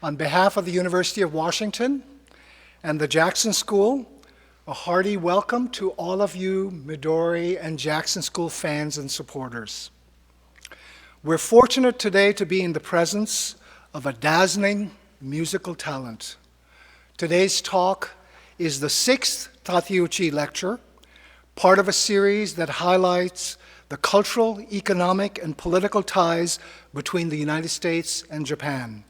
On behalf of the University of Washington and the Jackson School, a hearty welcome to all of you Midori and Jackson School fans and supporters. We're fortunate today to be in the presence of a dazzling musical talent. Today's talk is the 6th Tateuchi lecture, part of a series that highlights the cultural, economic, and political ties between the United States and Japan.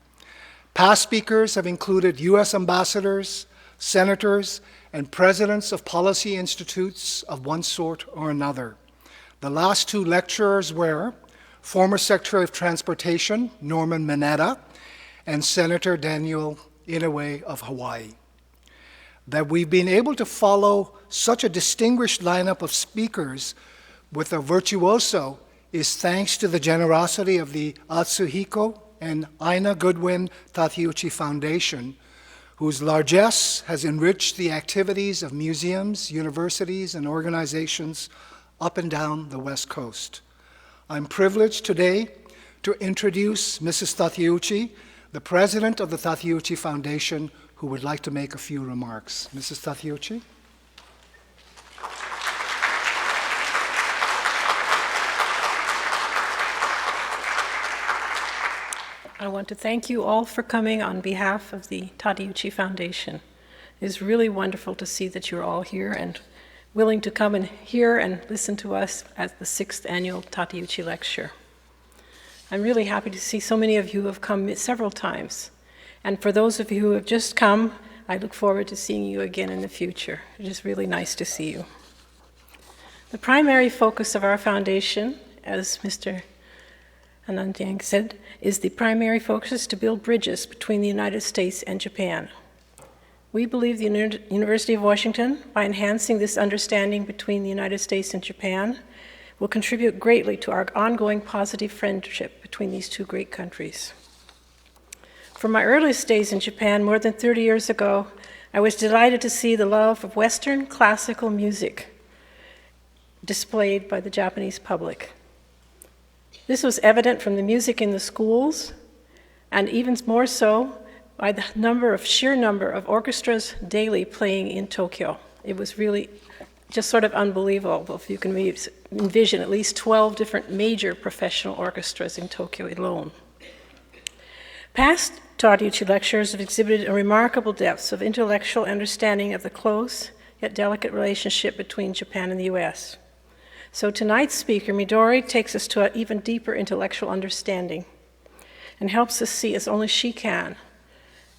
Past speakers have included U.S. ambassadors, senators, and presidents of policy institutes of one sort or another. The last two lecturers were former Secretary of Transportation, Norman Mineta, and Senator Daniel Inouye of Hawaii. That we've been able to follow such a distinguished lineup of speakers with a virtuoso is thanks to the generosity of the Atsuhiko and Ina Goodwin Tateuchi Foundation, whose largesse has enriched the activities of museums, universities, and organizations up and down the West Coast. I'm privileged today to introduce Mrs. Tateuchi, the president of the Tateuchi Foundation, who would like to make a few remarks. Mrs. Tateuchi. I want to thank you all for coming on behalf of the Tateuchi Foundation. It is really wonderful to see that you're all here and willing to come and hear and listen to us at the 6th annual Tateuchi lecture. I'm really happy to see so many of you who have come several times. And for those of you who have just come, I look forward to seeing you again in the future. It is really nice to see you. The primary focus of our foundation, as Mr. Anantyang said, is the primary focus to build bridges between the United States and Japan. We believe the University of Washington, by enhancing this understanding between the United States and Japan, will contribute greatly to our ongoing positive friendship between these two great countries. From my earliest days in Japan, more than 30 years ago, I was delighted to see the love of Western classical music displayed by the Japanese public. This was evident from the music in the schools, and even more so by the sheer number of orchestras daily playing in Tokyo. It was really just sort of unbelievable if you can envision at least 12 different major professional orchestras in Tokyo alone. Past Tateuchi lectures have exhibited a remarkable depth of intellectual understanding of the close yet delicate relationship between Japan and the US. So tonight's speaker, Midori, takes us to an even deeper intellectual understanding and helps us see, as only she can,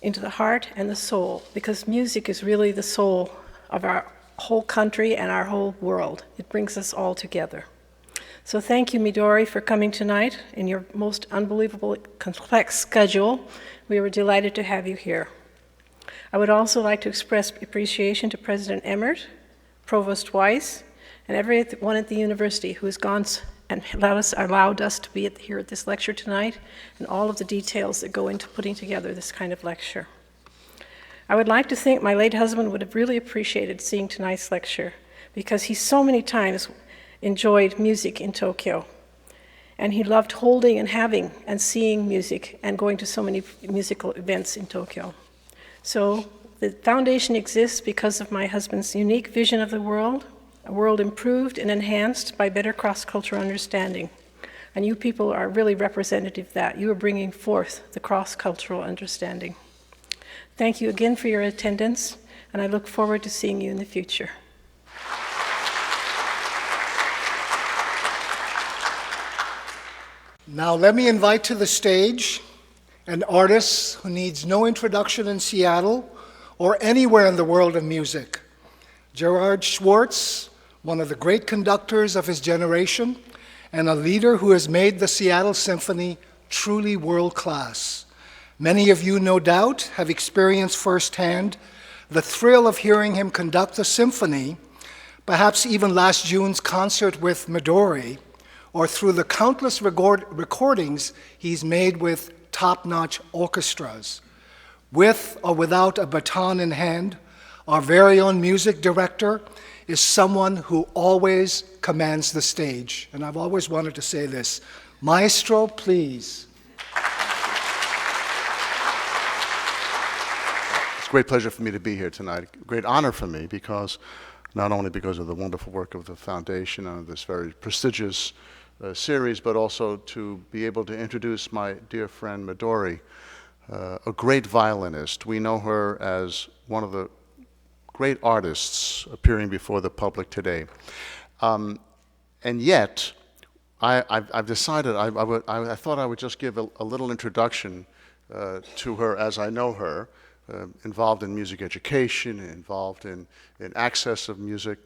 into the heart and the soul, because music is really the soul of our whole country and our whole world. It brings us all together. So thank you, Midori, for coming tonight in your most unbelievable complex schedule. We were delighted to have you here. I would also like to express appreciation to President Emmert, Provost Weiss, and everyone at the university who has gone and allowed us to be here at this lecture tonight, and all of the details that go into putting together this kind of lecture. I would like to think my late husband would have really appreciated seeing tonight's lecture, because he so many times enjoyed music in Tokyo. And he loved holding and having and seeing music and going to so many musical events in Tokyo. So the foundation exists because of my husband's unique vision of the world, a world improved and enhanced by better cross-cultural understanding. And you people are really representative of that. You are bringing forth the cross-cultural understanding. Thank you again for your attendance, and I look forward to seeing you in the future. Now let me invite to the stage an artist who needs no introduction in Seattle or anywhere in the world of music. Gerald Schwartz, one of the great conductors of his generation, and a leader who has made the Seattle Symphony truly world-class. Many of you, no doubt, have experienced firsthand the thrill of hearing him conduct the symphony, perhaps even last June's concert with Midori, or through the countless recordings he's made with top-notch orchestras. With or without a baton in hand, our very own music director is someone who always commands the stage. And I've always wanted to say this. Maestro, please. great pleasure for me to be here tonight. Great honor for me because not only because of the wonderful work of the foundation and this very prestigious series, but also to be able to introduce my dear friend Midori, a great violinist. We know her as one of the great artists appearing before the public today. And yet, I've decided I thought I would just give a little introduction to her as I know her, involved in music education, involved in access of music.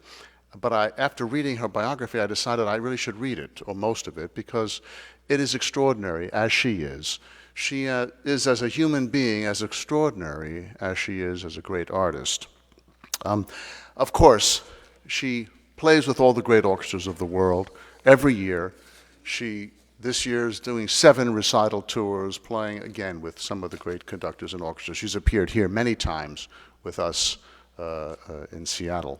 But after reading her biography, I decided I really should read it, or most of it, because it is extraordinary as she is. She is, as a human being, as extraordinary as she is as a great artist. Of course, she plays with all the great orchestras of the world every year. This year is doing 7 recital tours, playing again with some of the great conductors and orchestras. She's appeared here many times with us in Seattle.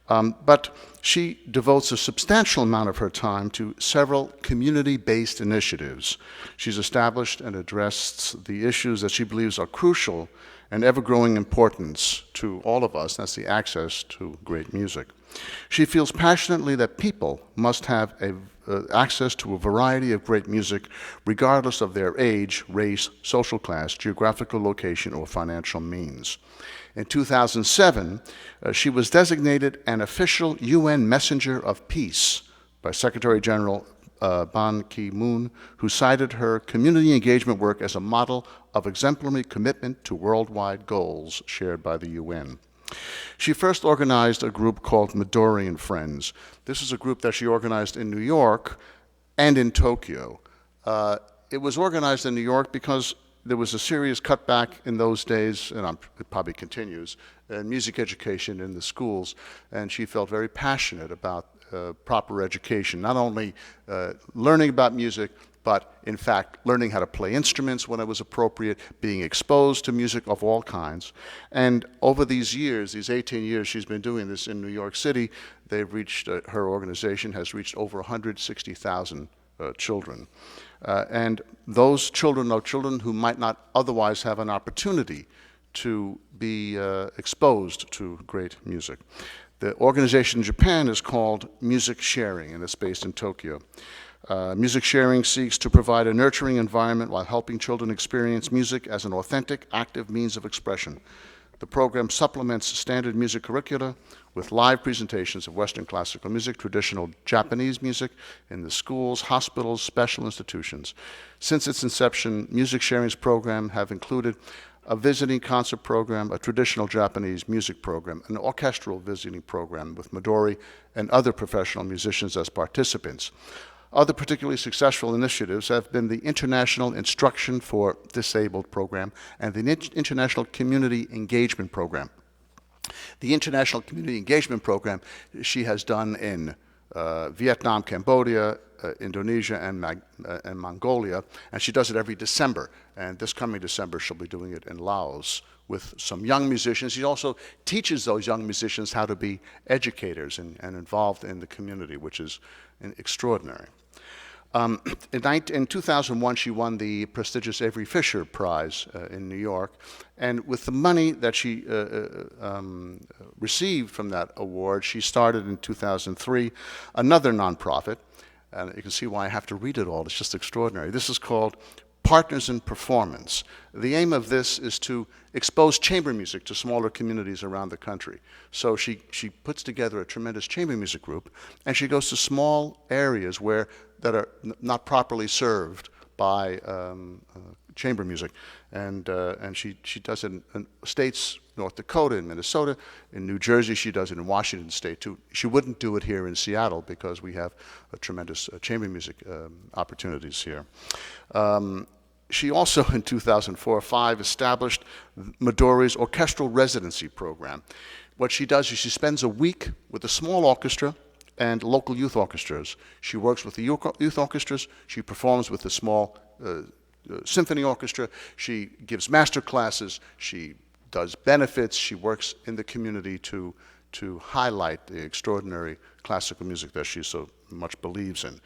But she devotes a substantial amount of her time to several community-based initiatives. She's established and addressed the issues that she believes are crucial and ever-growing importance to all of us, that's the access to great music. She feels passionately that people must have access to a variety of great music, regardless of their age, race, social class, geographical location, or financial means. In 2007, she was designated an official UN Messenger of Peace by Secretary General Ban Ki-moon, who cited her community engagement work as a model of exemplary commitment to worldwide goals shared by the UN. She first organized a group called Midori and Friends. This is a group that she organized in New York and in Tokyo. It was organized in New York because there was a serious cutback in those days, and it probably continues, in music education in the schools, and she felt very passionate about proper education, not only learning about music, but in fact learning how to play instruments when it was appropriate, being exposed to music of all kinds. And over these years, these 18 years she's been doing this in New York City, they've reached, her organization has reached over 160,000 children. And those children are children who might not otherwise have an opportunity to be exposed to great music. The organization in Japan is called Music Sharing, and it's based in Tokyo. Music Sharing seeks to provide a nurturing environment while helping children experience music as an authentic, active means of expression. The program supplements standard music curricula with live presentations of Western classical music, traditional Japanese music in the schools, hospitals, special institutions. Since its inception, Music Sharing's program have included a visiting concert program, a traditional Japanese music program, an orchestral visiting program with Midori and other professional musicians as participants. Other particularly successful initiatives have been the International Instruction for Disabled program and the International Community Engagement program. The International Community Engagement program she has done in Vietnam, Cambodia, Indonesia, and Mongolia, and she does it every December. And this coming December, she'll be doing it in Laos with some young musicians. She also teaches those young musicians how to be educators and involved in the community, which is extraordinary. In 2001, she won the prestigious Avery Fisher Prize in New York, and with the money that she received from that award, she started in 2003 another nonprofit, and you can see why I have to read it all. It's just extraordinary. This is called Partners in Performance. The aim of this is to expose chamber music to smaller communities around the country. So she puts together a tremendous chamber music group, and she goes to small areas that are not properly served by chamber music, and she does it in states, North Dakota and Minnesota, in New Jersey. She does it in Washington State too. She wouldn't do it here in Seattle because we have a tremendous chamber music opportunities here. She also, in 2004-05, established Midori's orchestral residency program. What she does is she spends a week with a small orchestra and local youth orchestras. She works with the youth orchestras. She performs with the small symphony orchestra. She gives master classes. She does benefits. She works in the community to highlight the extraordinary classical music that she's so much believes in.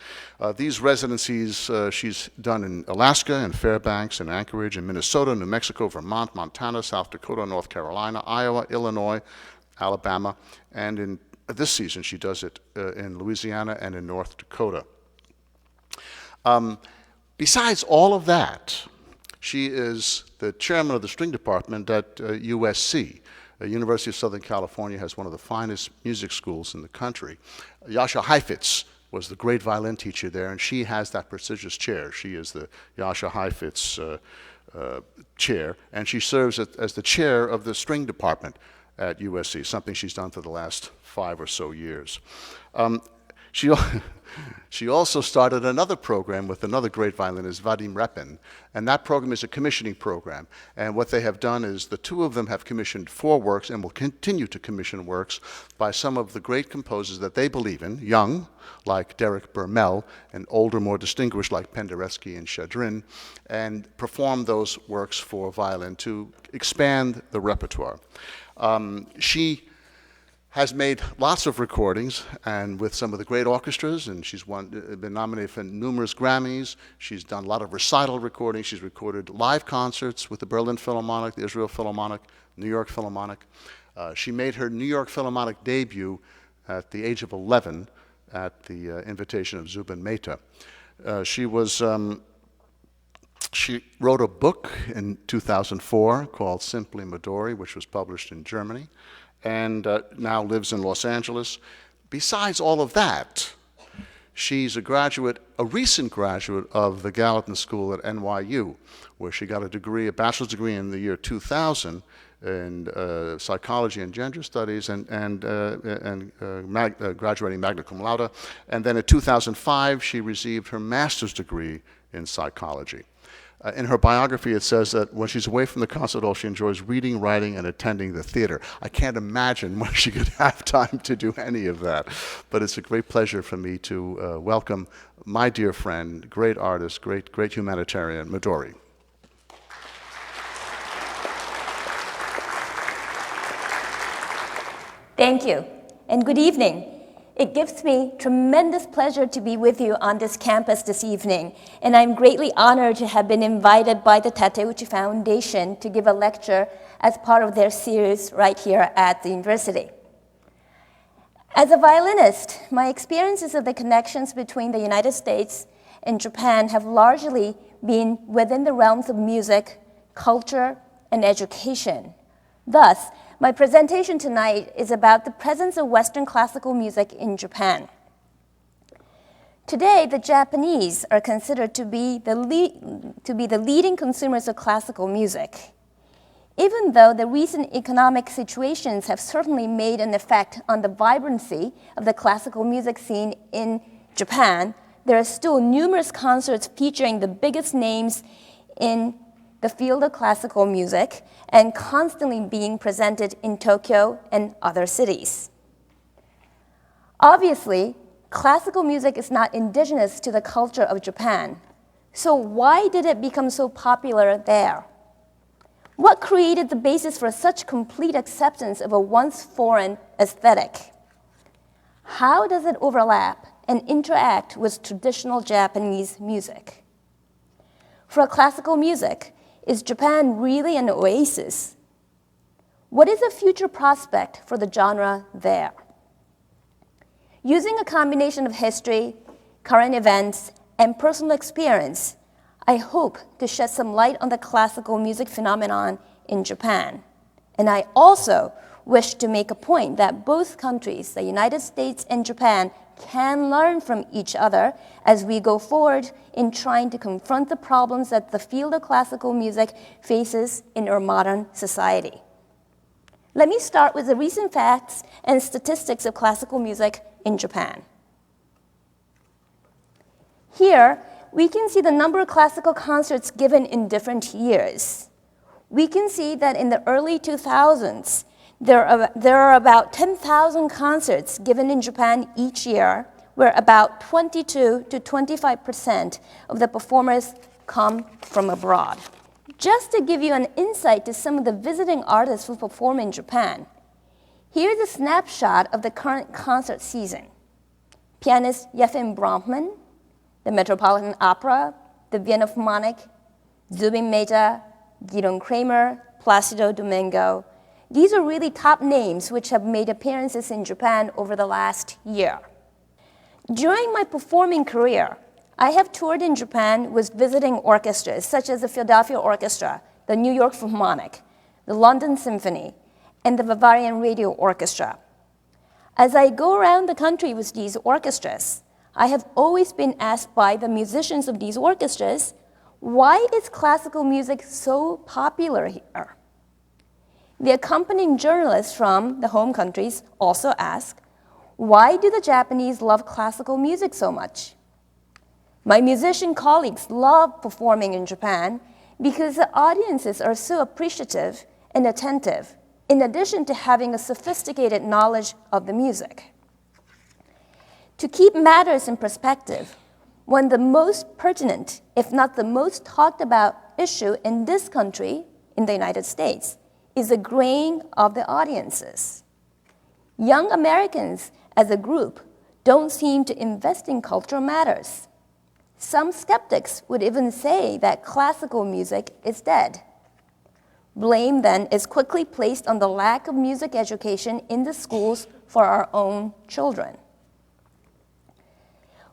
These residencies she's done in Alaska, in Fairbanks, in Anchorage, in Minnesota, New Mexico, Vermont, Montana, South Dakota, North Carolina, Iowa, Illinois, Alabama, and in this season she does it in Louisiana and in North Dakota. Besides all of that, she is the chairman of the string department at USC. University of Southern California has one of the finest music schools in the country. Jascha Heifetz was the great violin teacher there, and she has that prestigious chair. She is the Jascha Heifetz chair, and she serves as the chair of the string department at USC, something she's done for the last 5 or so years. She also started another program with another great violinist, Vadim Repin, and that program is a commissioning program. And what they have done is the two of them have commissioned 4 works and will continue to commission works by some of the great composers that they believe in, young, like Derek Bermel, and older, more distinguished, like Penderecki and Shadrin, and perform those works for violin to expand the repertoire. She has made lots of recordings and with some of the great orchestras, and she's been nominated for numerous Grammys. She's done a lot of recital recordings. She's recorded live concerts with the Berlin Philharmonic, the Israel Philharmonic, New York Philharmonic. She made her New York Philharmonic debut at the age of 11 at the invitation of Zubin Mehta. She wrote a book in 2004 called Simply Midori, which was published in Germany, and now lives in Los Angeles. Besides all of that, she's a recent graduate of the Gallatin School at NYU, where she got a bachelor's degree in the year 2000 in psychology and gender studies, and graduating magna cum laude. And then in 2005, she received her master's degree in psychology. In her biography, it says that when she's away from the concert hall, she enjoys reading, writing, and attending the theater. I can't imagine when she could have time to do any of that. But it's a great pleasure for me to welcome my dear friend, great artist, great humanitarian, Midori. Thank you, and good evening. It gives me tremendous pleasure to be with you on this campus this evening, and I'm greatly honored to have been invited by the Tateuchi Foundation to give a lecture as part of their series right here at the university. As a violinist, my experiences of the connections between the United States and Japan have largely been within the realms of music, culture, and education. Thus, my presentation tonight is about the presence of Western classical music in Japan. Today, the Japanese are considered to be the leading consumers of classical music. Even though the recent economic situations have certainly made an effect on the vibrancy of the classical music scene in Japan, there are still numerous concerts featuring the biggest names in the field of classical music and constantly being presented in Tokyo and other cities. Obviously, classical music is not indigenous to the culture of Japan. So why did it become so popular there? What created the basis for such complete acceptance of a once foreign aesthetic? How does it overlap and interact with traditional Japanese music? For classical music, is Japan really an oasis? What is the future prospect for the genre there? Using a combination of history, current events, and personal experience, I hope to shed some light on the classical music phenomenon in Japan. And I also wish to make a point that both countries, the United States and Japan, can learn from each other as we go forward in trying to confront the problems that the field of classical music faces in our modern society. Let me start with the recent facts and statistics of classical music in Japan. Here, we can see the number of classical concerts given in different years. We can see that in the early 2000s, there are about 10,000 concerts given in Japan each year, where about 22 to 25% of the performers come from abroad. Just to give you an insight to some of the visiting artists who perform in Japan, here's a snapshot of the current concert season. pianist Yefim Brahman, the Metropolitan Opera, the Vienna Philharmonic, Zubin Mehta, Gideon Kramer, Placido Domingo. These are really top names which have made appearances in Japan over the last year. During my performing career, I have toured in Japan with visiting orchestras such as the Philadelphia Orchestra, the New York Philharmonic, the London Symphony, and the Bavarian Radio Orchestra. As I go around the country with these orchestras, I have always been asked by the musicians of these orchestras, why is classical music so popular here? The accompanying journalists from the home countries also ask, why do the Japanese love classical music so much? My musician colleagues love performing in Japan because the audiences are so appreciative and attentive, in addition to having a sophisticated knowledge of the music. To keep matters in perspective, one of the most pertinent, if not the most talked about issue in this country, in the United States, is the graying of the audiences. Young Americans as a group don't seem to invest in cultural matters. Some skeptics would even say that classical music is dead. Blame then is quickly placed on the lack of music education in the schools for our own children.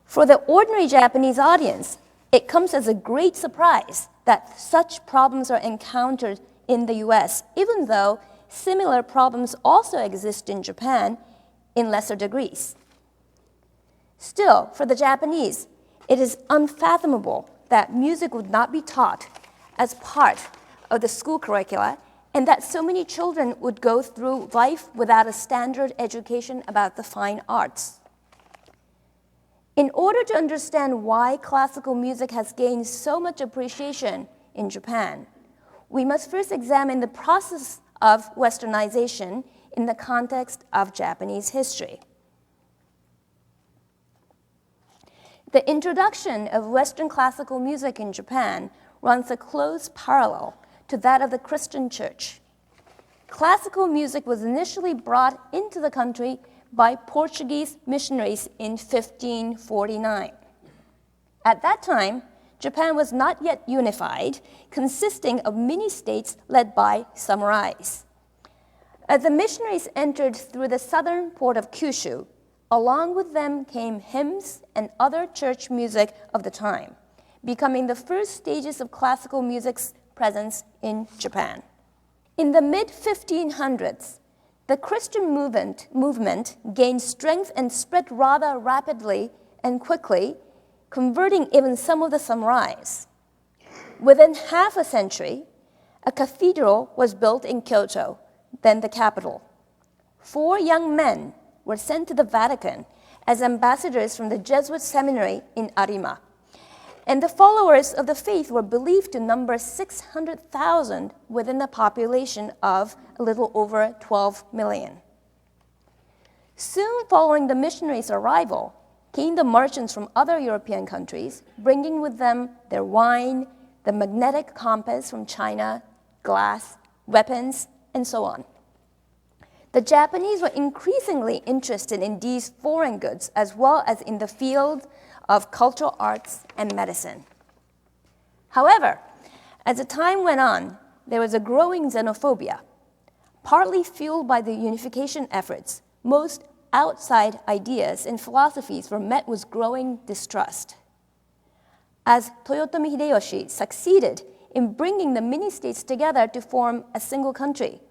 For the ordinary Japanese audience, it comes as a great surprise that such problems are encountered in the US, even though similar problems also exist in Japan in lesser degrees. Still, for the Japanese, it is unfathomable that music would not be taught as part of the school curricula and that so many children would go through life without a standard education about the fine arts. In order to understand why classical music has gained so much appreciation in Japan, we must first examine the process of Westernization in the context of Japanese history. The introduction of Western classical music in Japan runs a close parallel to that of the Christian church. Classical music was initially brought into the country by Portuguese missionaries in 1549. At that time, Japan was not yet unified, consisting of many states led by samurais. As the missionaries entered through the southern port of Kyushu, along with them came hymns and other church music of the time, becoming the first stages of classical music's presence in Japan. In the mid-1500s, the Christian movement gained strength and spread rather rapidly and quickly, converting even some of the samurais. Within half a century, a cathedral was built in Kyoto, then the capital. 4 young men were sent to the Vatican as ambassadors from the Jesuit seminary in Arima. And the followers of the faith were believed to number 600,000 within a population of a little over 12 million. Soon following the missionaries' arrival, came the merchants from other European countries, bringing with them their wine, the magnetic compass from China, glass, weapons, and so on. The Japanese were increasingly interested in these foreign goods as well as in the field of cultural arts and medicine. However, as the time went on, there was a growing xenophobia. Partly fueled by the unification efforts, most outside ideas and philosophies were met with growing distrust. As Toyotomi Hideyoshi succeeded in bringing the mini-states together to form a single country,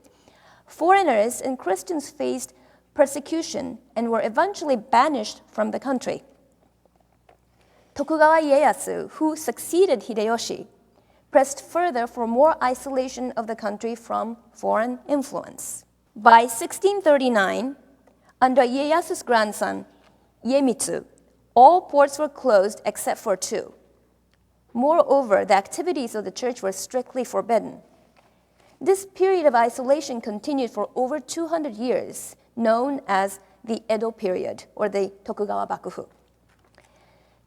foreigners and Christians faced persecution and were eventually banished from the country. Tokugawa Ieyasu, who succeeded Hideyoshi, pressed further for more isolation of the country from foreign influence. By 1639, under Ieyasu's grandson, Iemitsu, all ports were closed except for 2. Moreover, the activities of the church were strictly forbidden. This period of isolation continued for over 200 years, known as the Edo Period, or the Tokugawa Bakufu.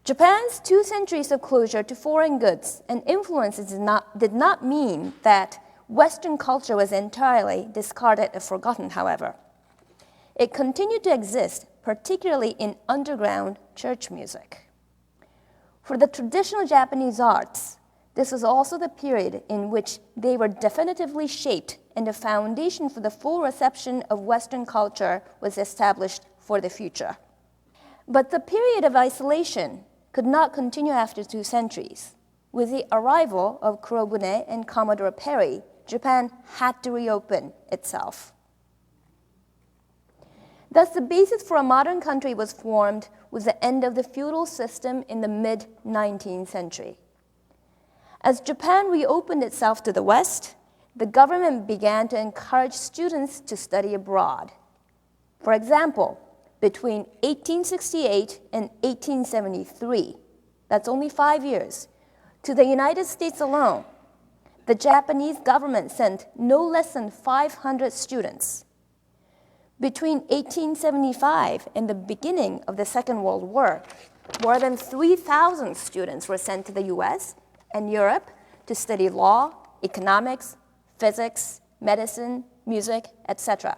Japan's 2 centuries of closure to foreign goods and influences did not mean that Western culture was entirely discarded or forgotten, however. It continued to exist, particularly in underground church music. For the traditional Japanese arts, this was also the period in which they were definitively shaped and the foundation for the full reception of Western culture was established for the future. But the period of isolation could not continue after 2 centuries. With the arrival of Kurobune and Commodore Perry, Japan had to reopen itself. Thus, the basis for a modern country was formed with the end of the feudal system in the mid-19th century. As Japan reopened itself to the West, the government began to encourage students to study abroad. For example, between 1868 and 1873, that's only 5 years, to the United States alone, the Japanese government sent no less than 500 students. Between 1875 and the beginning of the Second World War, more than 3,000 students were sent to the US and Europe to study law, economics, physics, medicine, music, etc.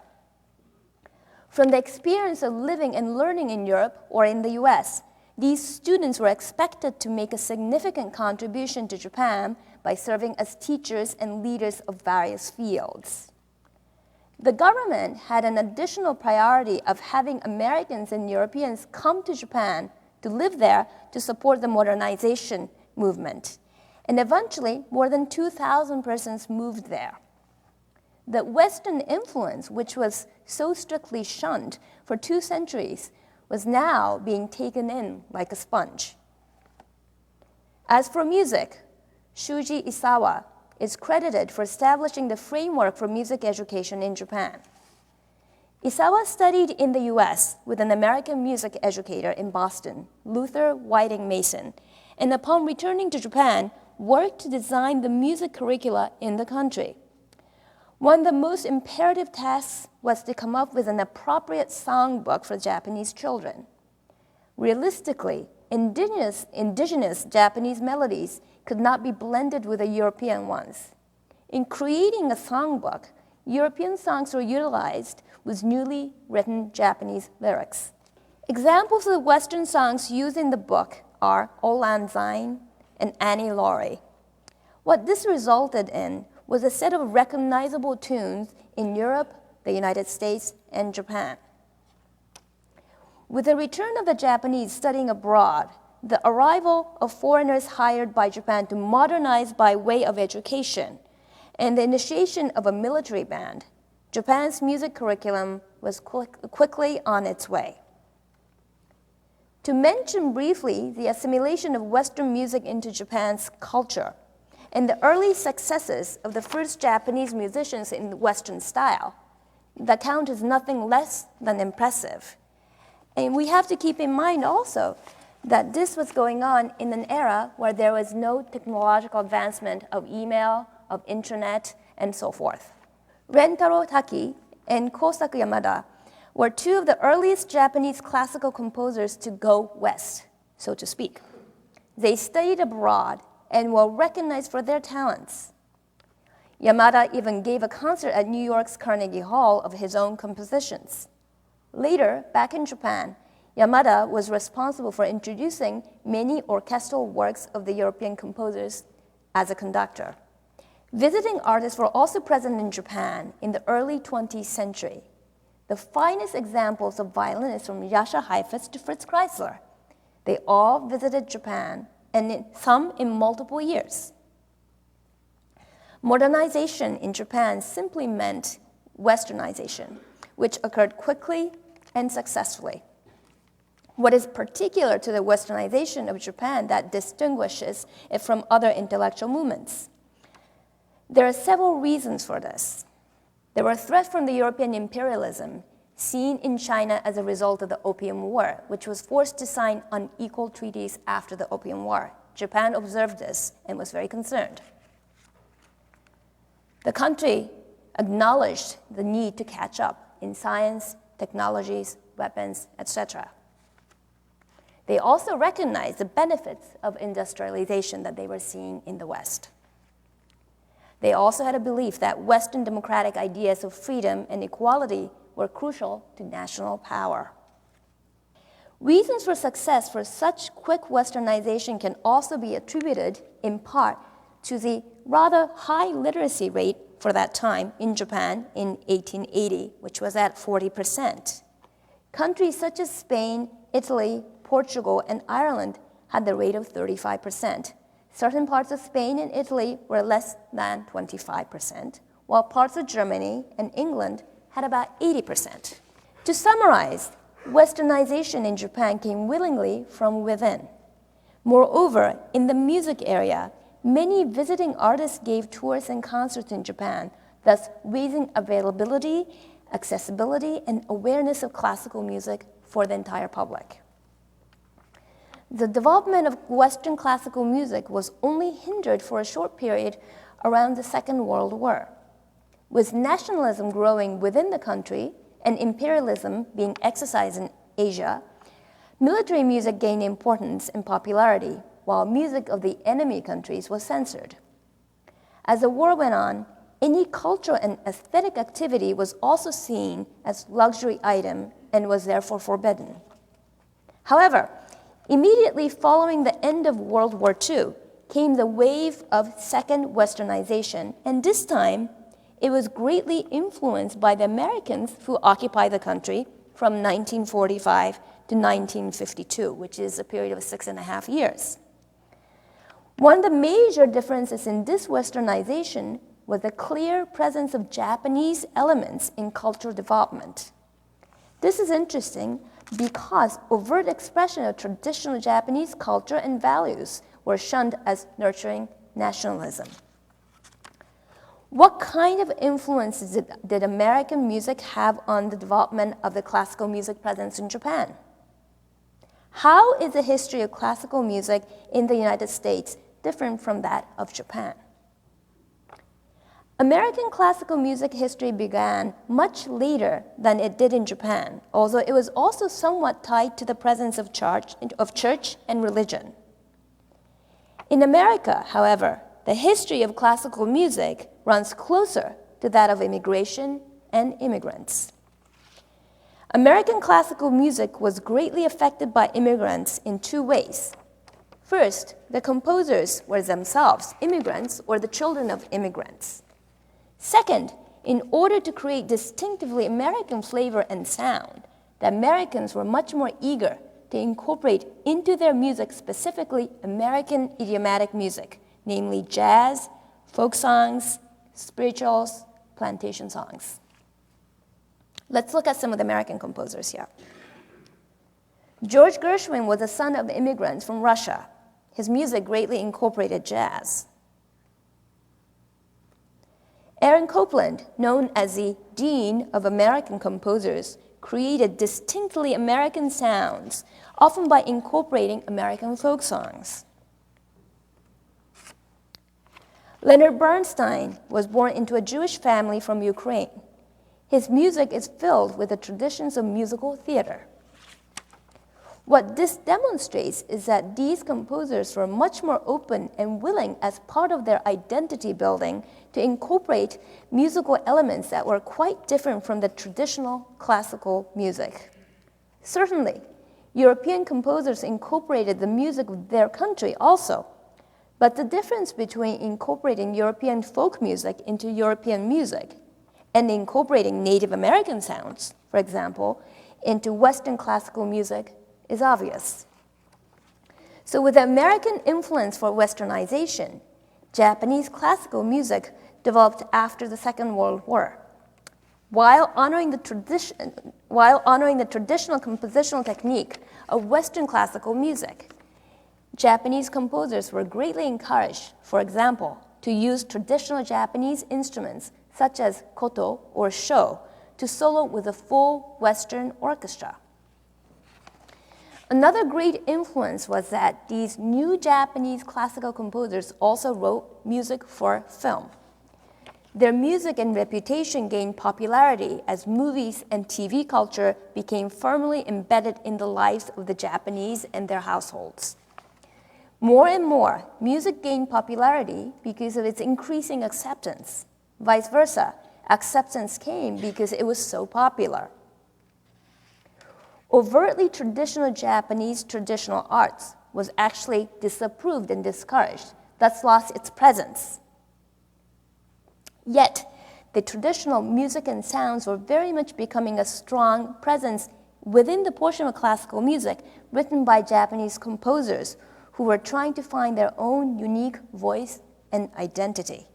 From the experience of living and learning in Europe or in the US, these students were expected to make a significant contribution to Japan by serving as teachers and leaders of various fields. The government had an additional priority of having Americans and Europeans come to Japan to live there to support the modernization movement. And eventually, more than 2,000 persons moved there. The Western influence, which was so strictly shunned for 2 centuries, was now being taken in like a sponge. As for music, Shuji Isawa is credited for establishing the framework for music education in Japan. Isawa studied in the US with an American music educator in Boston, Luther Whiting Mason, and upon returning to Japan, worked to design the music curricula in the country. One of the most imperative tasks was to come up with an appropriate songbook for Japanese children. Realistically, indigenous Japanese melodies could not be blended with the European ones. In creating a songbook, European songs were utilized with newly written Japanese lyrics. Examples of the Western songs used in the book are Auld Lang Syne and Annie Laurie. What this resulted in was a set of recognizable tunes in Europe, the United States, and Japan. With the return of the Japanese studying abroad, the arrival of foreigners hired by Japan to modernize by way of education, and the initiation of a military band, Japan's music curriculum was quickly on its way. To mention briefly the assimilation of Western music into Japan's culture and the early successes of the first Japanese musicians in Western style, the account is nothing less than impressive. And we have to keep in mind also that this was going on in an era where there was no technological advancement of email, of internet, and so forth. Rentaro Taki and Kosaku Yamada were 2 of the earliest Japanese classical composers to go west, so to speak. They studied abroad and were recognized for their talents. Yamada even gave a concert at New York's Carnegie Hall of his own compositions. Later, back in Japan, Yamada was responsible for introducing many orchestral works of the European composers as a conductor. Visiting artists were also present in Japan in the early 20th century. The finest examples of violinists from Jascha Heifetz to Fritz Kreisler. They all visited Japan, and some in multiple years. Modernization in Japan simply meant Westernization, which occurred quickly and successfully. What is particular to the Westernization of Japan that distinguishes it from other intellectual movements? There are several reasons for this. There were threats from the European imperialism seen in China as a result of the Opium War, which was forced to sign unequal treaties after the Opium War. Japan observed this and was very concerned. The country acknowledged the need to catch up in science, technologies, weapons, etc. They also recognized the benefits of industrialization that they were seeing in the West. They also had a belief that Western democratic ideas of freedom and equality were crucial to national power. Reasons for success for such quick Westernization can also be attributed, in part, to the rather high literacy rate for that time in Japan in 1880, which was at 40%. Countries such as Spain, Italy, Portugal, and Ireland had the rate of 35%. Certain parts of Spain and Italy were less than 25%, while parts of Germany and England had about 80%. To summarize, Westernization in Japan came willingly from within. Moreover, in the music area, many visiting artists gave tours and concerts in Japan, thus raising availability, accessibility, and awareness of classical music for the entire public. The development of Western classical music was only hindered for a short period around the Second World War. With nationalism growing within the country and imperialism being exercised in Asia, military music gained importance and popularity, while music of the enemy countries was censored. As the war went on, any cultural and aesthetic activity was also seen as luxury item and was therefore forbidden. However, immediately following the end of World War II came the wave of second Westernization, and this time it was greatly influenced by the Americans who occupied the country from 1945 to 1952, which is a period of 6.5 years. One of the major differences in this Westernization was the clear presence of Japanese elements in cultural development. This is interesting because overt expression of traditional Japanese culture and values were shunned as nurturing nationalism. What kind of influences did American music have on the development of the classical music presence in Japan? How is the history of classical music in the United States different from that of Japan? American classical music history began much later than it did in Japan, although it was also somewhat tied to the presence of church and religion. In America, however, the history of classical music runs closer to that of immigration and immigrants. American classical music was greatly affected by immigrants in two ways. First, the composers were themselves immigrants or the children of immigrants. Second, in order to create distinctively American flavor and sound, the Americans were much more eager to incorporate into their music specifically American idiomatic music, namely jazz, folk songs, spirituals, plantation songs. Let's look at some of the American composers here. George Gershwin was a son of immigrants from Russia. His music greatly incorporated jazz. Aaron Copland, known as the Dean of American Composers, created distinctly American sounds, often by incorporating American folk songs. Leonard Bernstein was born into a Jewish family from Ukraine. His music is filled with the traditions of musical theater. What this demonstrates is that these composers were much more open and willing as part of their identity building to incorporate musical elements that were quite different from the traditional classical music. Certainly, European composers incorporated the music of their country also, but the difference between incorporating European folk music into European music and incorporating Native American sounds, for example, into Western classical music is obvious. So with the American influence for Westernization, Japanese classical music developed after the Second World War. While honoring the traditional compositional technique of Western classical music, Japanese composers were greatly encouraged, for example, to use traditional Japanese instruments such as koto or sho to solo with a full Western orchestra. Another great influence was that these new Japanese classical composers also wrote music for film. Their music and reputation gained popularity as movies and TV culture became firmly embedded in the lives of the Japanese and their households. More and more, music gained popularity because of its increasing acceptance. Vice versa, acceptance came because it was so popular. overtly traditional Japanese traditional arts was actually disapproved and discouraged, thus lost its presence. Yet, the traditional music and sounds were very much becoming a strong presence within the portion of classical music written by Japanese composers who were trying to find their own unique voice and identity.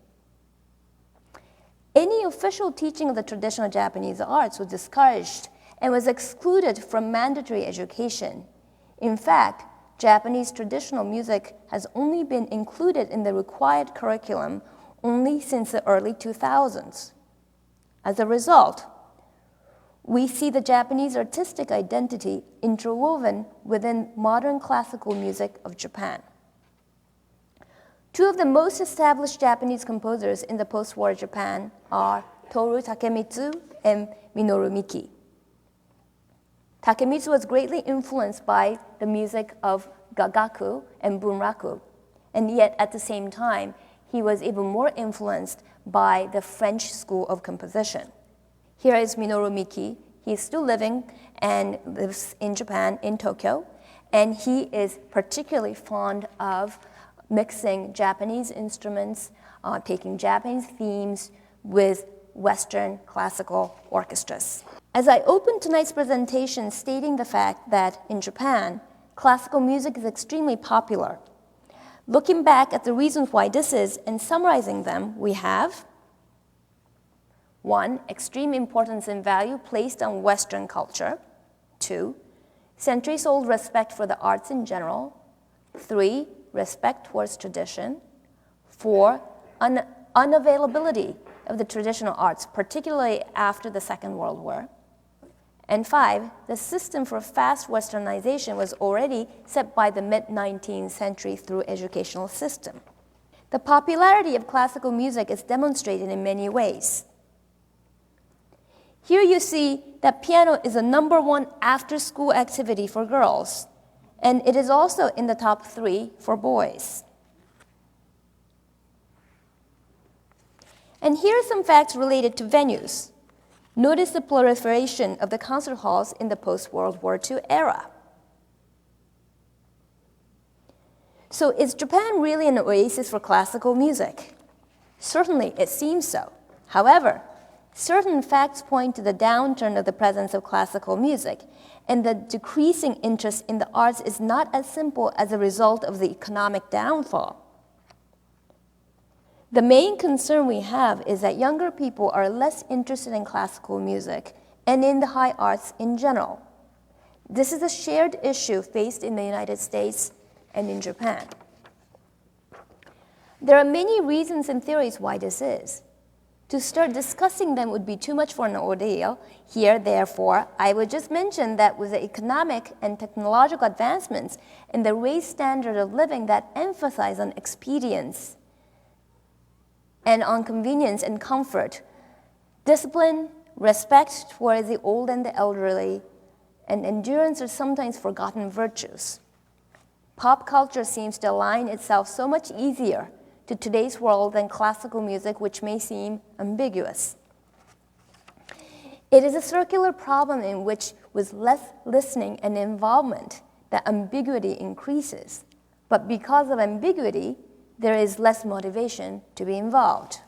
Any official teaching of the traditional Japanese arts was discouraged and was excluded from mandatory education. In fact, Japanese traditional music has only been included in the required curriculum only since the early 2000s. As a result, we see the Japanese artistic identity interwoven within modern classical music of Japan. Two of the most established Japanese composers in the post-war Japan are Toru Takemitsu and Minoru Miki. Takemitsu was greatly influenced by the music of gagaku and bunraku, and yet at the same time, he was even more influenced by the French school of composition. Here is Minoru Miki. He's still living and lives in Japan, in Tokyo, and he is particularly fond of mixing Japanese instruments, taking Japanese themes with Western classical orchestras. As I open tonight's presentation stating the fact that in Japan, classical music is extremely popular, looking back at the reasons why this is and summarizing them, we have 1. Extreme importance and value placed on Western culture. 2. Centuries-old respect for the arts in general. 3. Respect towards tradition. 4. Unavailability of the traditional arts, particularly after the Second World War. And 5. The system for fast Westernization was already set by the mid-19th century through educational system. The popularity of classical music is demonstrated in many ways. Here you see that piano is a #1 after-school activity for girls, and it is also in the top 3 for boys. And here are some facts related to venues. Notice the proliferation of the concert halls in the post-World War II era. So is Japan really an oasis for classical music? Certainly, it seems so. However, certain facts point to the downturn of the presence of classical music, and the decreasing interest in the arts is not as simple as a result of the economic downfall. The main concern we have is that younger people are less interested in classical music and in the high arts in general. This is a shared issue faced in the United States and in Japan. There are many reasons and theories why this is. To start discussing them would be too much for an ordeal. Here, therefore, I would just mention that with the economic and technological advancements and the raised standard of living that emphasize on expedience and on convenience and comfort, discipline, respect towards the old and the elderly, and endurance are sometimes forgotten virtues. Pop culture seems to align itself so much easier to today's world than classical music, which may seem ambiguous. It is a circular problem in which, with less listening and involvement, the ambiguity increases. But because of ambiguity, there is less motivation to be involved.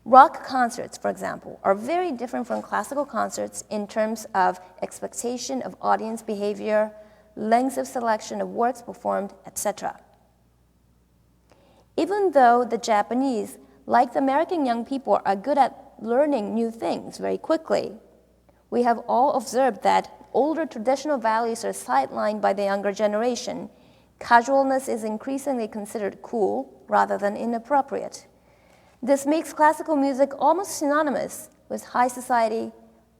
Rock concerts, for example, are very different from classical concerts in terms of expectation of audience behavior, length of selection of works performed, etc. Even though the Japanese, like the American young people, are good at learning new things very quickly, we have all observed that older traditional values are sidelined by the younger generation. Casualness is increasingly considered cool rather than inappropriate. This makes classical music almost synonymous with high society,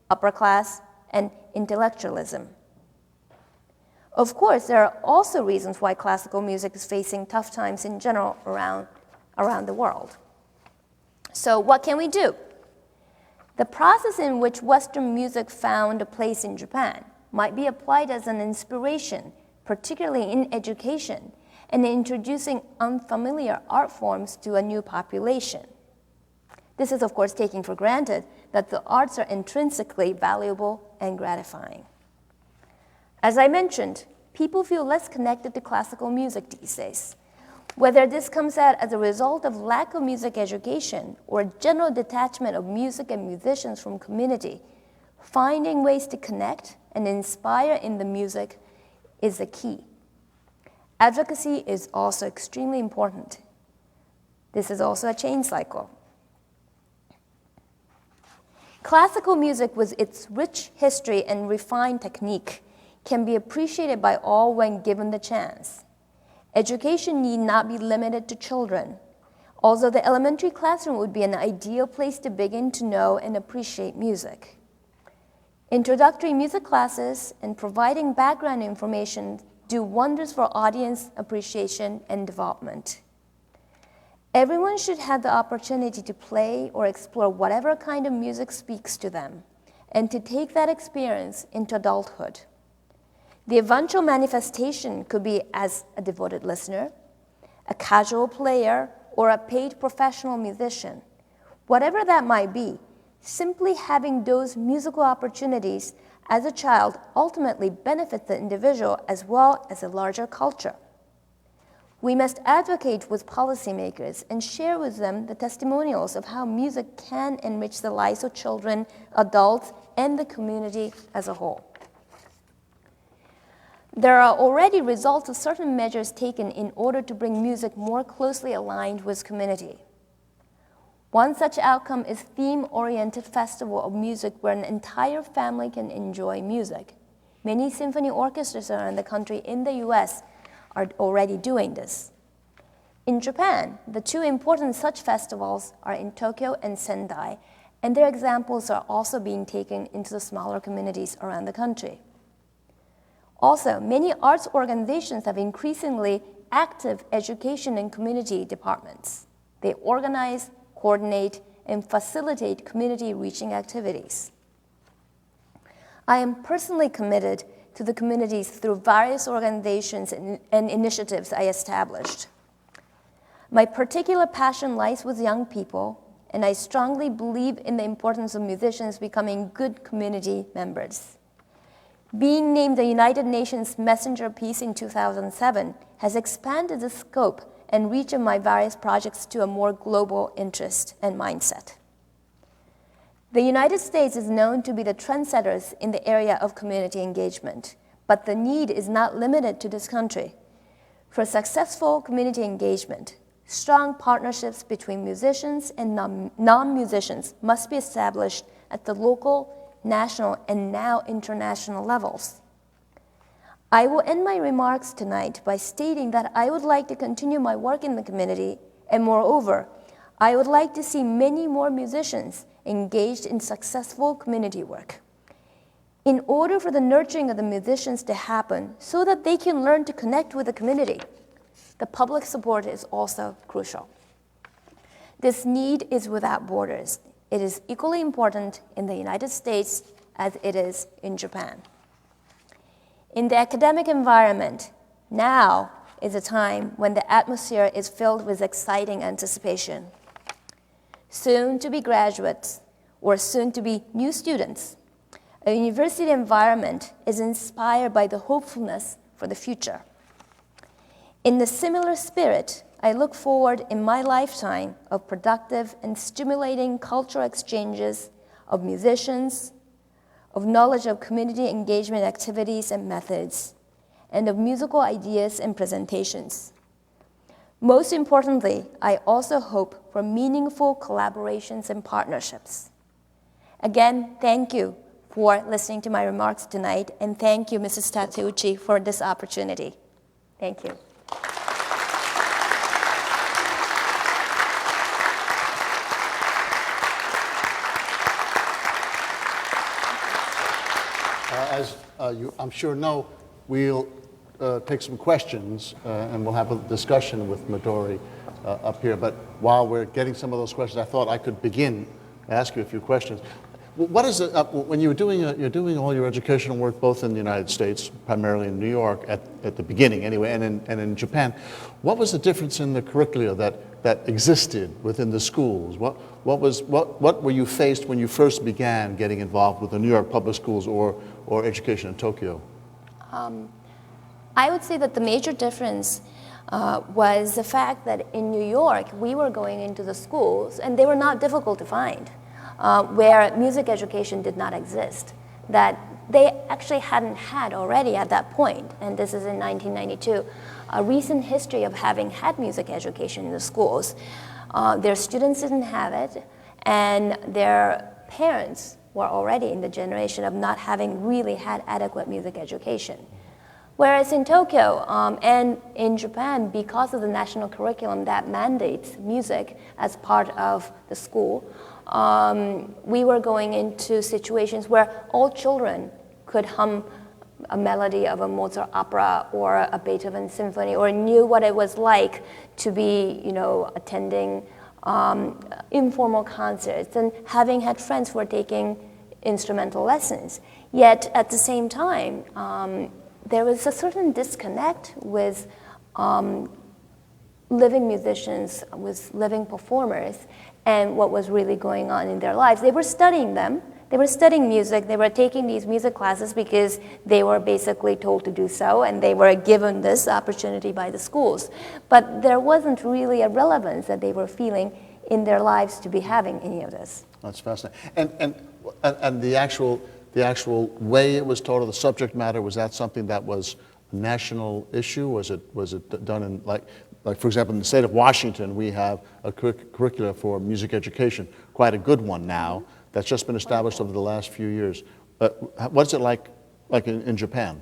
upper class, and intellectualism. Of course, there are also reasons why classical music is facing tough times in general around the world. So what can we do? The process in which Western music found a place in Japan might be applied as an inspiration, particularly in education, and in introducing unfamiliar art forms to a new population. This is, of course, taking for granted that the arts are intrinsically valuable and gratifying. As I mentioned, people feel less connected to classical music these days. Whether this comes out as a result of lack of music education or a general detachment of music and musicians from community, finding ways to connect and inspire in the music is the key. Advocacy is also extremely important. This is also a change cycle. Classical music, with its rich history and refined technique, can be appreciated by all when given the chance. Education need not be limited to children, although the elementary classroom would be an ideal place to begin to know and appreciate music. Introductory music classes and providing background information do wonders for audience appreciation and development. Everyone should have the opportunity to play or explore whatever kind of music speaks to them, and to take that experience into adulthood. The eventual manifestation could be as a devoted listener, a casual player, or a paid professional musician. Whatever that might be, simply having those musical opportunities as a child ultimately benefits the individual as well as a larger culture. We must advocate with policymakers and share with them the testimonials of how music can enrich the lives of children, adults, and the community as a whole. There are already results of certain measures taken in order to bring music more closely aligned with community. One such outcome is theme-oriented festival of music where an entire family can enjoy music. Many symphony orchestras around the country in the US are already doing this. In Japan, the two important such festivals are in Tokyo and Sendai, and their examples are also being taken into the smaller communities around the country. Also, many arts organizations have increasingly active education and community departments. They organize, coordinate, and facilitate community reaching activities. I am personally committed to the communities through various organizations and initiatives I established. My particular passion lies with young people, and I strongly believe in the importance of musicians becoming good community members. Being named the United Nations Messenger of Peace in 2007 has expanded the scope and reach of my various projects to a more global interest and mindset. The United States is known to be the trendsetters in the area of community engagement, but the need is not limited to this country. For successful community engagement, strong partnerships between musicians and non-musicians must be established at the local, national, and now international levels. I will end my remarks tonight by stating that I would like to continue my work in the community, and moreover, I would like to see many more musicians engaged in successful community work. In order for the nurturing of the musicians to happen so that they can learn to connect with the community, the public support is also crucial. This need is without borders. It is equally important in the United States as it is in Japan. In the academic environment, now is a time when the atmosphere is filled with exciting anticipation. Soon to be graduates or soon to be new students, a university environment is inspired by the hopefulness for the future. In the similar spirit, I look forward in my lifetime of productive and stimulating cultural exchanges of musicians, of knowledge of community engagement activities and methods, and of musical ideas and presentations. Most importantly, I also hope for meaningful collaborations and partnerships. Again, thank you for listening to my remarks tonight, and thank you, Mrs. Tateuchi, for this opportunity. Thank you. As you, I'm sure, know, we'll take some questions and we'll have a discussion with Midori up here. But while we're getting some of those questions, I thought I could begin to ask you a few questions. What is it, when you're doing all your educational work both in the United States, primarily in New York at the beginning anyway, and in Japan, what was the difference in the curricula that existed within the schools? What were you faced when you first began getting involved with the New York public schools or education in Tokyo? I would say that the major difference was the fact that in New York, we were going into the schools, and they were not difficult to find, where music education did not exist, that they actually hadn't had already at that point, and this is in 1992, a recent history of having had music education in the schools. Their students didn't have it, and their parents were already in the generation of not having really had adequate music education. Whereas in Tokyo and in Japan, because of the national curriculum that mandates music as part of the school, we were going into situations where all children could hum a melody of a Mozart opera or a Beethoven symphony, or knew what it was like to be, attending informal concerts and having had friends who were taking instrumental lessons. Yet at the same time, there was a certain disconnect with living musicians, with living performers, and what was really going on in their lives. They were studying them. They were studying music. They were taking these music classes because they were basically told to do so, and they were given this opportunity by the schools. But there wasn't really a relevance that they were feeling in their lives to be having any of this. That's fascinating. And the actual way it was taught, or the subject matter, was that something that was a national issue? Was it done in, like for example, in the state of Washington, we have a curricula for music education, quite a good one now, that's just been established over the last few years. What's it like in Japan?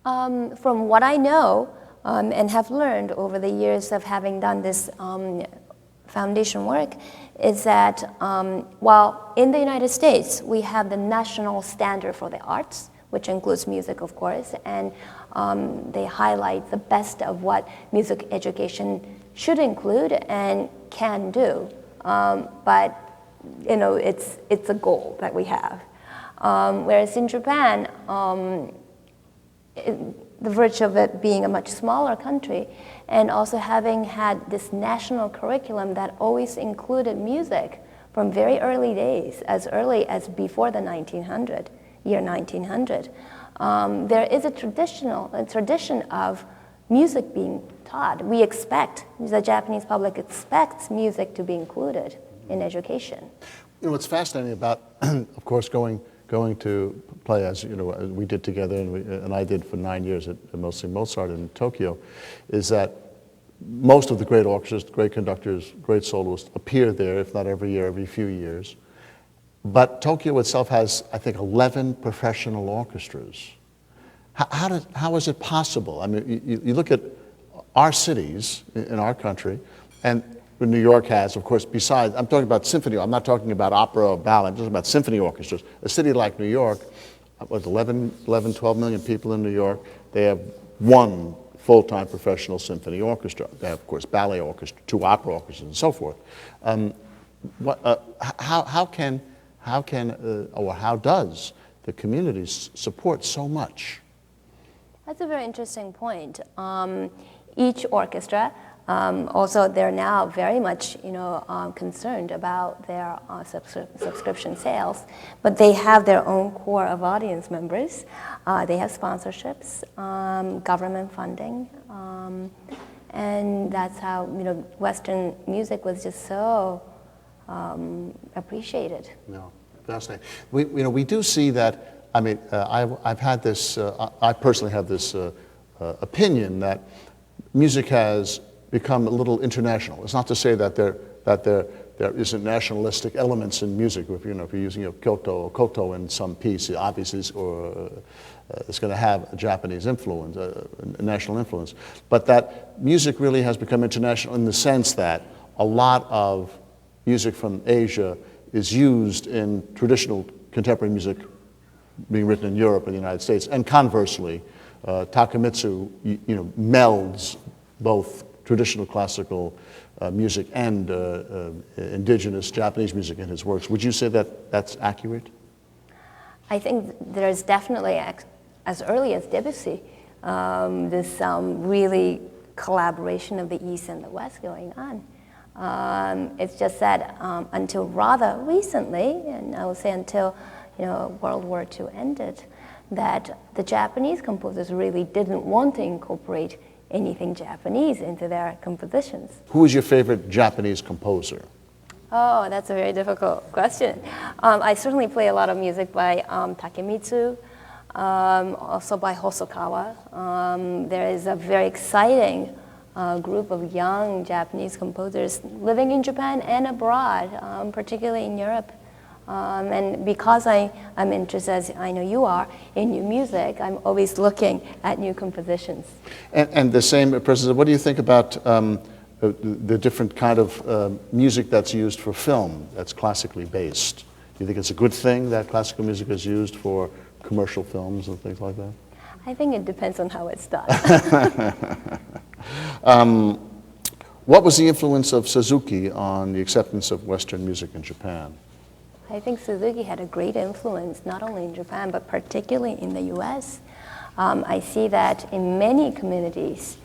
From what I know and have learned over the years of having done this foundation work, is that while in the United States we have the national standard for the arts, which includes music, of course, and they highlight the best of what music education should include and can do, but it's a goal that we have. Whereas in Japan, the virtue of it being a much smaller country, and also having had this national curriculum that always included music from very early days, as early as before the year 1900, there is a tradition of music being taught. The Japanese public expects music to be included in education. What's fascinating about, of course, going to play, as we did together, and I did for 9 years at mostly Mozart in Tokyo, is that most of the great orchestras, great conductors, great soloists appear there, if not every year, every few years. But Tokyo itself has, I think, 11 professional orchestras. How is it possible? I mean, you look at our cities in our country, and New York has, of course, besides, I'm talking about symphony, I'm not talking about opera or ballet, I'm talking about symphony orchestras. A city like New York, with 11, 12 million people in New York, they have one full-time professional symphony orchestra. They have, of course, ballet orchestra, 2 opera orchestras, and so forth. How does the community support so much? That's a very interesting point. Each orchestra, also they're now very much concerned about their subscription sales, but they have their own core of audience members. They have sponsorships, government funding, and that's how Western music was just so appreciated. No, fascinating. We do see that. I mean, I've had this. I personally have this opinion that music has become a little international. It's not to say that there isn't nationalistic elements in music. If you're using Kyoto or koto in some piece, obviously, it's going to have a Japanese influence, a national influence. But that music really has become international in the sense that a lot of music from Asia is used in traditional contemporary music being written in Europe and the United States, and conversely, Takemitsu melds both traditional classical music and indigenous Japanese music in his works. Would you say that that's accurate? I think there's definitely, as early as Debussy, this really collaboration of the East and the West going on. It's just that until rather recently, and I would say until World War II ended, that the Japanese composers really didn't want to incorporate anything Japanese into their compositions. Who is your favorite Japanese composer? Oh, that's a very difficult question. I certainly play a lot of music by Takemitsu, also by Hosokawa. There is a very exciting group of young Japanese composers living in Japan and abroad, particularly in Europe. And because I'm interested, as I know you are, in new music, I'm always looking at new compositions. And the same, President, what do you think about the different kind of music that's used for film, that's classically based? Do you think it's a good thing that classical music is used for commercial films and things like that? I think it depends on how it's done. What was the influence of Suzuki on the acceptance of Western music in Japan? I think Suzuki had a great influence, not only in Japan, but particularly in the US. I see that in many communities,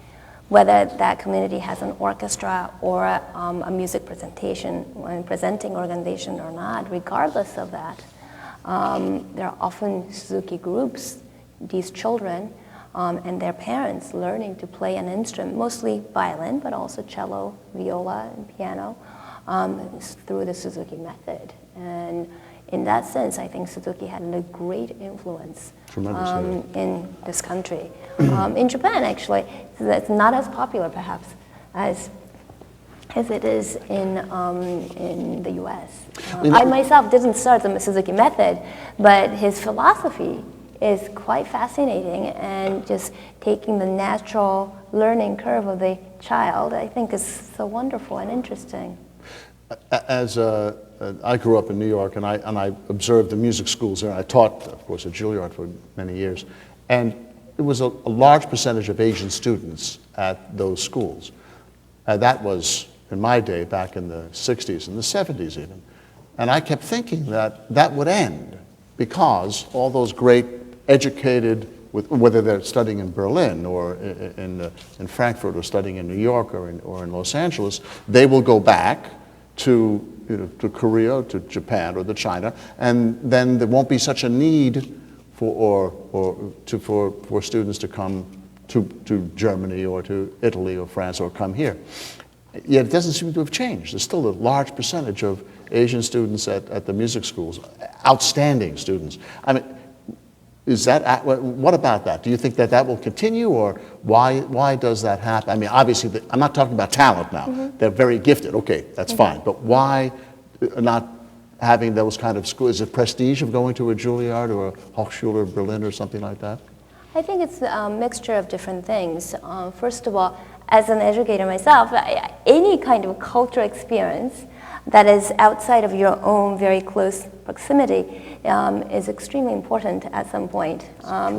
whether that community has an orchestra or a music presentation, presenting organization or not, regardless of that, there are often Suzuki groups, these children and their parents learning to play an instrument, mostly violin, but also cello, viola, and piano, through the Suzuki method. And in that sense, I think Suzuki had a great influence in this country. In Japan, actually, it's not as popular, perhaps, as it is in the U.S. I myself didn't start the Suzuki method, but his philosophy is quite fascinating, and just taking the natural learning curve of the child, I think, is so wonderful and interesting. As I grew up in New York, and I observed the music schools there. I taught, of course, at Juilliard for many years, and it was a large percentage of Asian students at those schools. That was, in my day, back in the 60s and the 70s even. And I kept thinking that that would end, because all those great educated, whether they're studying in Berlin or in Frankfurt, or studying in New York or in Los Angeles, they will go back to Korea, to Japan, or to China, and then there won't be such a need for students to come to Germany or to Italy or France or come here. Yet it doesn't seem to have changed. There's still a large percentage of Asian students at the music schools, outstanding students. I mean, what about that? Do you think that will continue, or why does that happen? I mean, obviously, I'm not talking about talent now. Mm-hmm. They're very gifted. Okay, that's fine. But why not having those kind of schools? Is it prestige of going to a Juilliard or a Hochschule Berlin or something like that? I think it's a mixture of different things. First of all, as an educator myself, any kind of cultural experience that is outside of your own very close proximity is extremely important at some point.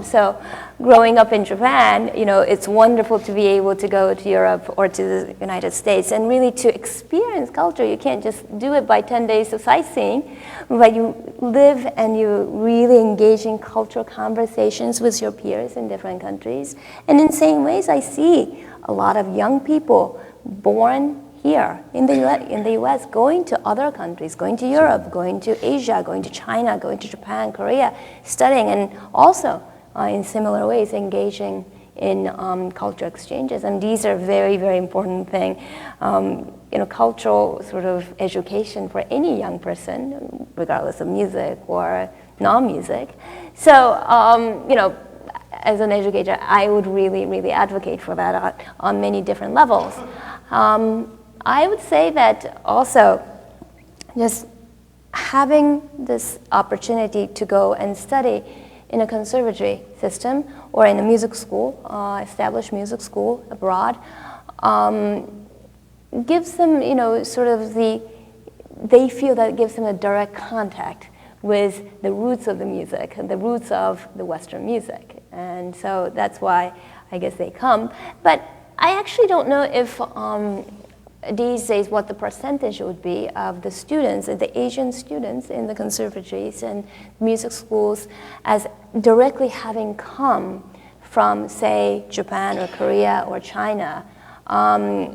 So growing up in Japan, it's wonderful to be able to go to Europe or to the United States and really to experience culture. You can't just do it by 10 days of sightseeing, but you live and you really engage in cultural conversations with your peers in different countries. And in the same ways, I see a lot of young people born here in the US, going to other countries, going to Europe, going to Asia, going to China, going to Japan, Korea, studying, and also in similar ways engaging in cultural exchanges. And these are very, very important things. Cultural sort of education for any young person, regardless of music or non-music. So, as an educator, I would really, really advocate for that on many different levels. I would say that also just having this opportunity to go and study in a conservatory system or in a music school, established music school abroad, gives them, they feel that it gives them a direct contact with the roots of the music, the roots of the Western music. And so that's why I guess they come. But I actually don't know if these days what the percentage would be of the students, the Asian students in the conservatories and music schools, as directly having come from, say, Japan or Korea or China.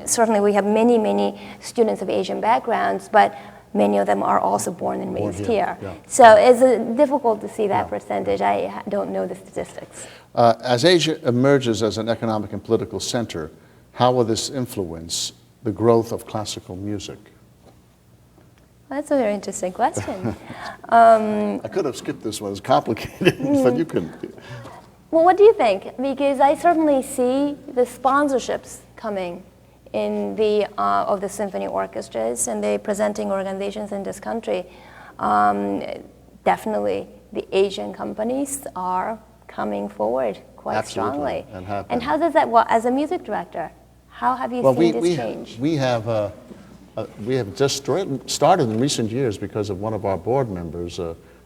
Certainly we have many, many students of Asian backgrounds, but many of them are also born and raised here. Yeah. So it's difficult to see that percentage. I don't know the statistics. As Asia emerges as an economic and political center, how will this influence the growth of classical music? That's a very interesting question. I could have skipped this one. It's complicated, but you can. Well, what do you think? Because I certainly see the sponsorships coming in the of the symphony orchestras and the presenting organizations in this country. Definitely, the Asian companies are coming forward quite Absolutely, strongly. And how does that? Well, as a music director, how have you seen this change? We have just started in recent years because of one of our board members,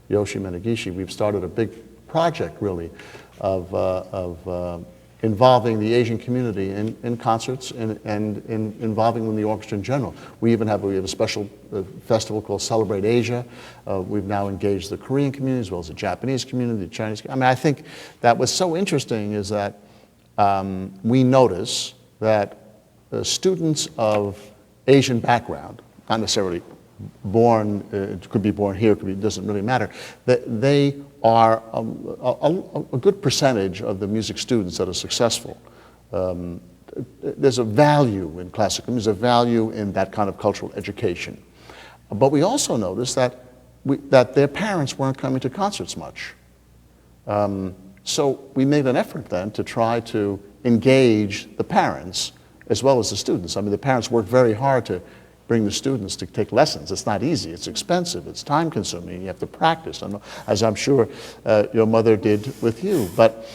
Yoshi Menegishi. We've started a big project, really, of involving the Asian community in concerts and involving them in the orchestra in general. We have a special festival called Celebrate Asia. We've now engaged the Korean community as well as the Japanese community, the Chinese community. I mean, I think that what's so interesting is that we notice that students of Asian background, not necessarily born, it could be born here, it doesn't really matter, that they are a good percentage of the music students that are successful. There's a value in classical music, there's a value in that kind of cultural education. But we also noticed that their parents weren't coming to concerts much. So we made an effort then to try to engage the parents as well as the students. I mean, the parents worked very hard to bring the students to take lessons. It's not easy, it's expensive, it's time consuming, you have to practice, as I'm sure your mother did with you. But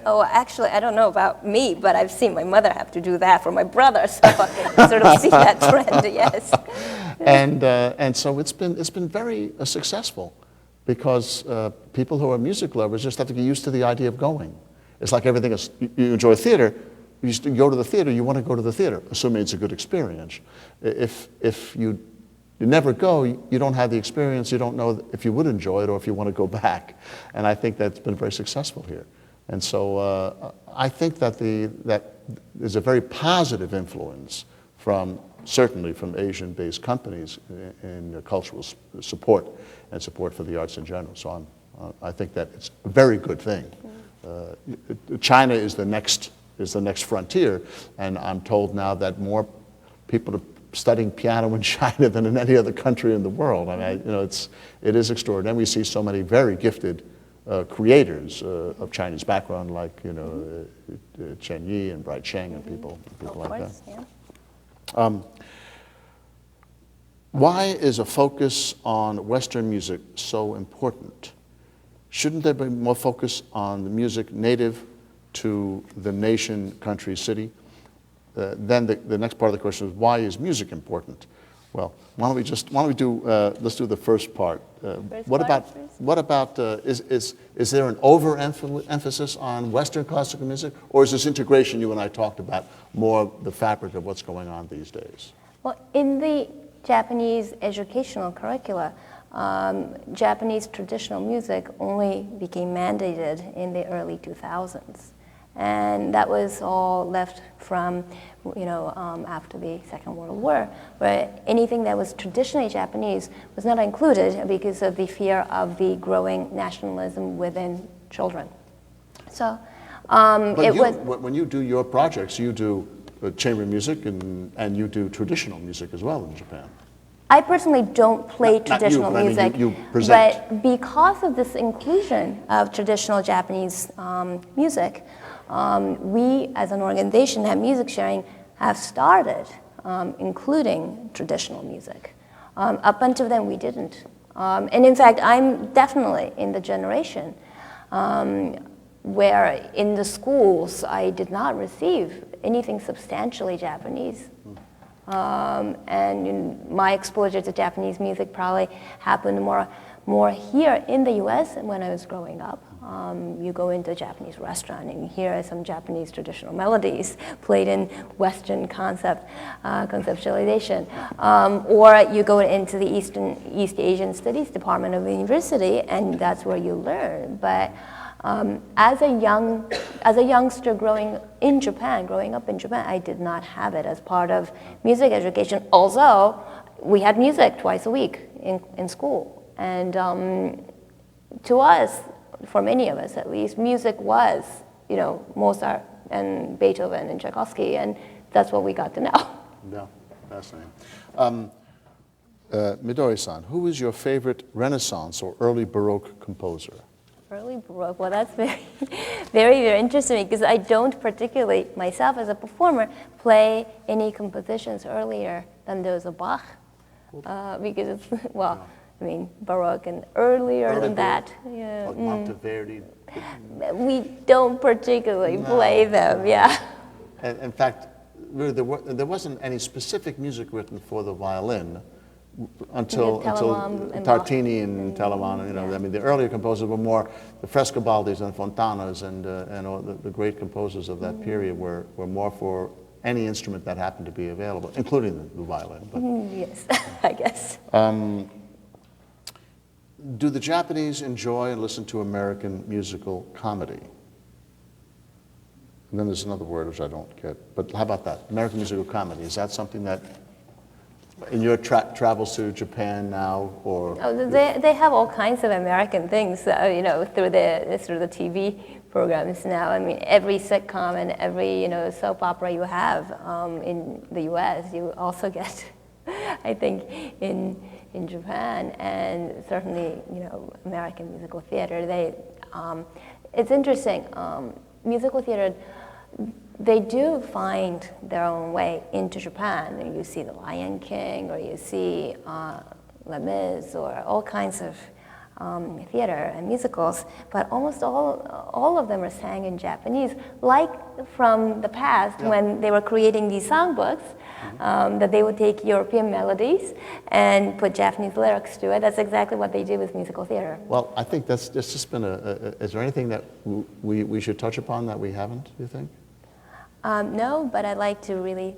oh, actually, I don't know about me, but I've seen my mother have to do that for my brother, so I sort of see that trend, yes. And so it's been very successful because people who are music lovers just have to get used to the idea of going. It's like everything else. You enjoy theater, you go to the theater, you want to go to the theater, assuming it's a good experience. If you never go, you don't have the experience, you don't know if you would enjoy it or if you want to go back. And I think that's been very successful here. And so I think that there's a very positive influence certainly from Asian-based companies in cultural support and support for the arts in general. So I think that it's a very good thing. China is the next frontier, and I'm told now that more people are studying piano in China than in any other country in the world. I mean, it is extraordinary. And we see so many very gifted creators of Chinese background, like Chen Yi and Bright Cheng and people like that. Yeah. Why is a focus on Western music so important? Shouldn't there be more focus on the music native to the nation, country, city? Then the next part of the question is, why is music important? Well, let's do the first part. What about is there an overemphasis on Western classical music, or is this integration you and I talked about more the fabric of what's going on these days? Well, in the Japanese educational curricula, Japanese traditional music only became mandated in the early 2000s. And that was all left from, after the Second World War, where anything that was traditionally Japanese was not included because of the fear of the growing nationalism within children. So when you do your projects, you do chamber music and you do traditional music as well in Japan. I personally don't play traditional music, but you present. But because of this inclusion of traditional Japanese music, we as an organization at Music Sharing have started including traditional music. Up until then, we didn't. And in fact, I'm definitely in the generation where in the schools I did not receive anything substantially Japanese. And my exposure to Japanese music probably happened more here in the US when I was growing up. You go into a Japanese restaurant and you hear some Japanese traditional melodies played in Western conceptualization. Or you go into the East Asian Studies Department of the university and that's where you learn. But as a youngster growing up in Japan, I did not have it as part of music education. Although we had music twice a week in school. And to us, for many of us at least, music was, Mozart and Beethoven and Tchaikovsky, and that's what we got to know. Yeah, fascinating. Midori-san, who is your favorite Renaissance or early Baroque composer? Early Baroque, well, that's very, very, very interesting because I don't particularly, myself as a performer, play any compositions earlier than those of Bach, because it's, Baroque and earlier than that. Yeah. Like Monteverdi? We don't particularly play them, yeah. And in fact, really, there wasn't any specific music written for the violin until Tartini and Telemann. The earlier composers were more the Frescobaldis and Fontanas and all the great composers of that period were more for any instrument that happened to be available, including the violin. But, yes, I guess. Do the Japanese enjoy and listen to American musical comedy? And then there's another word which I don't get, but how about that? American musical comedy, is that something that in your travels to Japan now, or? Oh, they have all kinds of American things, through the TV programs now. Every sitcom and every, soap opera you have in the U.S., you also get, I think, in Japan, and certainly, American musical theater. It's interesting, musical theater, they do find their own way into Japan. And you see The Lion King, or you see Les Mis, or all kinds of theater and musicals, but almost all of them are sang in Japanese, like from the past when they were creating these songbooks, that they would take European melodies and put Japanese lyrics to it. That's exactly what they do with musical theater. Well, I think that's just been is there anything that we should touch upon that we haven't, do you think? No, but I'd like to really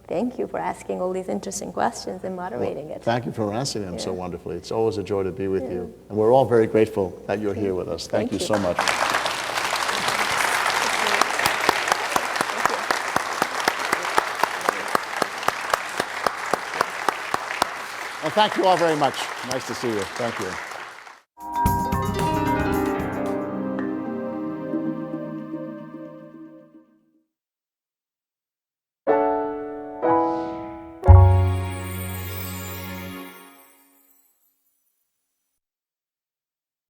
thank you for asking all these interesting questions and moderating it. Thank you for answering them so wonderfully. It's always a joy to be with you. And we're all very grateful that you're here with us. Thank you so much. Well, thank you all very much. Nice to see you. Thank you.